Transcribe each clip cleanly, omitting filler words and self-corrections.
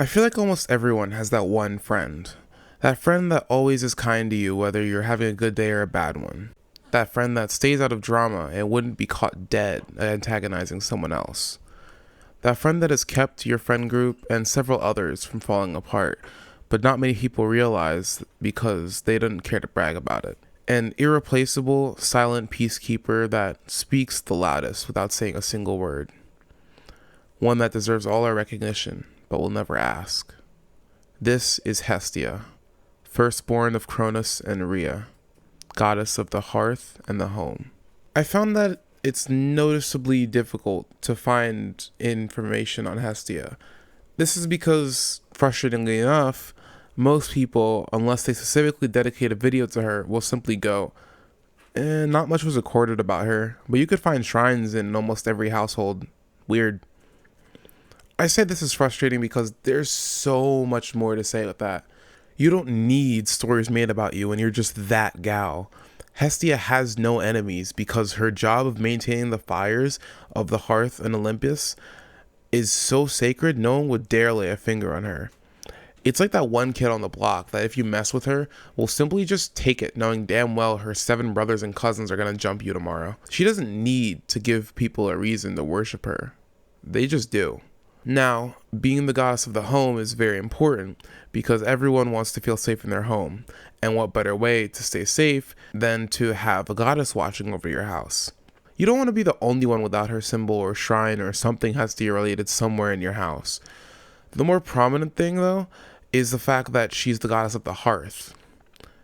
I feel like almost everyone has that one friend. That friend that always is kind to you whether you're having a good day or a bad one. That friend that stays out of drama and wouldn't be caught dead antagonizing someone else. That friend that has kept your friend group and several others from falling apart, but not many people realize because they didn't care to brag about it. An irreplaceable, silent peacekeeper that speaks the loudest without saying a single word. One that deserves all our recognition, but will never ask. This is Hestia, firstborn of Cronus and Rhea, goddess of the hearth and the home. I found that it's noticeably difficult to find information on Hestia. This is because, frustratingly enough, most people, unless they specifically dedicate a video to her, will simply go, not much was recorded about her, but you could find shrines in almost every household. Weird. I say this is frustrating because there's so much more to say with that. You don't need stories made about you when you're just that gal. Hestia has no enemies because her job of maintaining the fires of the hearth and Olympus is so sacred no one would dare lay a finger on her. It's like that one kid on the block that if you mess with her, will simply just take it, knowing damn well her 7 brothers and cousins are gonna jump you tomorrow. She doesn't need to give people a reason to worship her. They just do. Now, being the goddess of the home is very important because everyone wants to feel safe in their home, and what better way to stay safe than to have a goddess watching over your house? You don't want to be the only one without her symbol or shrine or something Hestia related somewhere in your house. The more prominent thing, though, is the fact that she's the goddess of the hearth.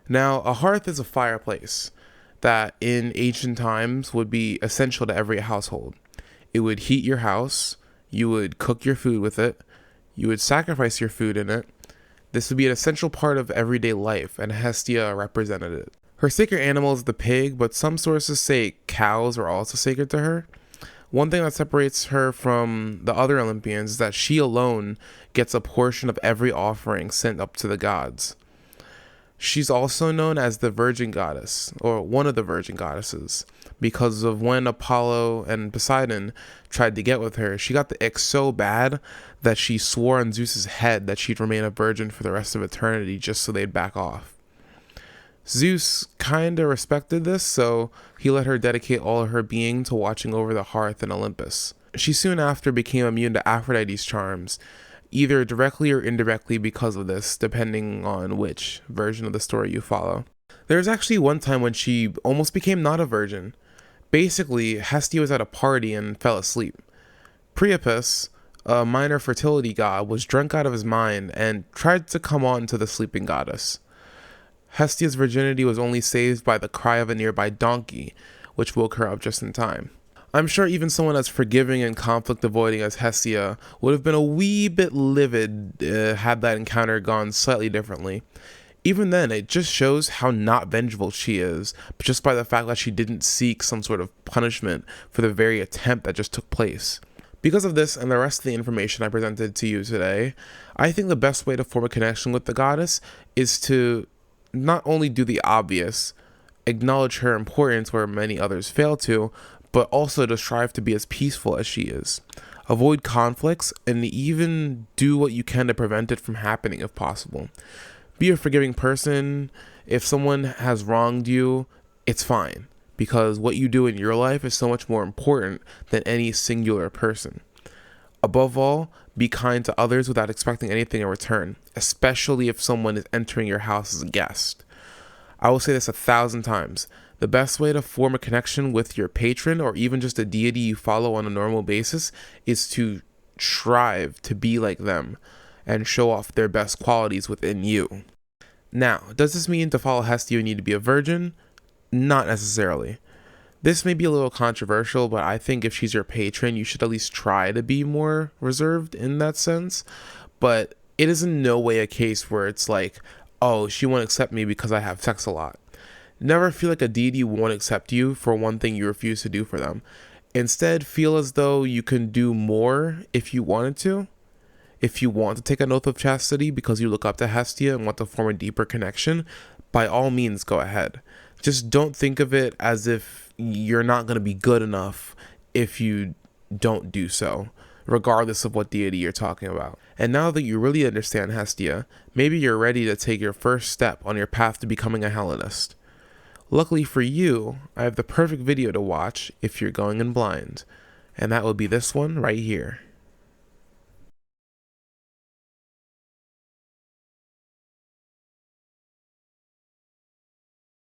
Now, a hearth is a fireplace that in ancient times would be essential to every household. It would heat your house. You would cook your food with it. You would sacrifice your food in it. This would be an essential part of everyday life, and Hestia represented it. Her sacred animal is the pig, but some sources say cows are also sacred to her. One thing that separates her from the other Olympians is that she alone gets a portion of every offering sent up to the gods. She's also known as the Virgin Goddess, or one of the Virgin Goddesses, because of when Apollo and Poseidon tried to get with her, she got the ick so bad that she swore on Zeus's head that she'd remain a virgin for the rest of eternity just so they'd back off. Zeus kinda respected this, so he let her dedicate all of her being to watching over the hearth in Olympus. She soon after became immune to Aphrodite's charms, either directly or indirectly because of this, depending on which version of the story you follow. There was actually one time when she almost became not a virgin. Basically, Hestia was at a party and fell asleep. Priapus, a minor fertility god, was drunk out of his mind and tried to come on to the sleeping goddess. Hestia's virginity was only saved by the cry of a nearby donkey, which woke her up just in time. I'm sure even someone as forgiving and conflict avoiding as Hestia would have been a wee bit livid had that encounter gone slightly differently. Even then, it just shows how not vengeful she is, just by the fact that she didn't seek some sort of punishment for the very attempt that just took place. Because of this and the rest of the information I presented to you today, I think the best way to form a connection with the goddess is to not only do the obvious, acknowledge her importance where many others fail to, but also to strive to be as peaceful as she is. Avoid conflicts and even do what you can to prevent it from happening if possible. Be a forgiving person. If someone has wronged you, it's fine, because what you do in your life is so much more important than any singular person. Above all, be kind to others without expecting anything in return, especially if someone is entering your house as a guest. I will say this 1,000 times. The best way to form a connection with your patron or even just a deity you follow on a normal basis is to strive to be like them and show off their best qualities within you. Now, does this mean to follow Hestia you need to be a virgin? Not necessarily. This may be a little controversial, but I think if she's your patron, you should at least try to be more reserved in that sense. But it is in no way a case where it's like, oh, she won't accept me because I have sex a lot. Never feel like a deity won't accept you for one thing you refuse to do for them. Instead, feel as though you can do more if you wanted to. If you want to take an oath of chastity because you look up to Hestia and want to form a deeper connection, by all means go ahead. Just don't think of it as if you're not going to be good enough if you don't do so. regardless of what deity you're talking about. And now that you really understand Hestia, maybe you're ready to take your first step on your path to becoming a Hellenist. Luckily for you, I have the perfect video to watch if you're going in blind, and that will be this one right here.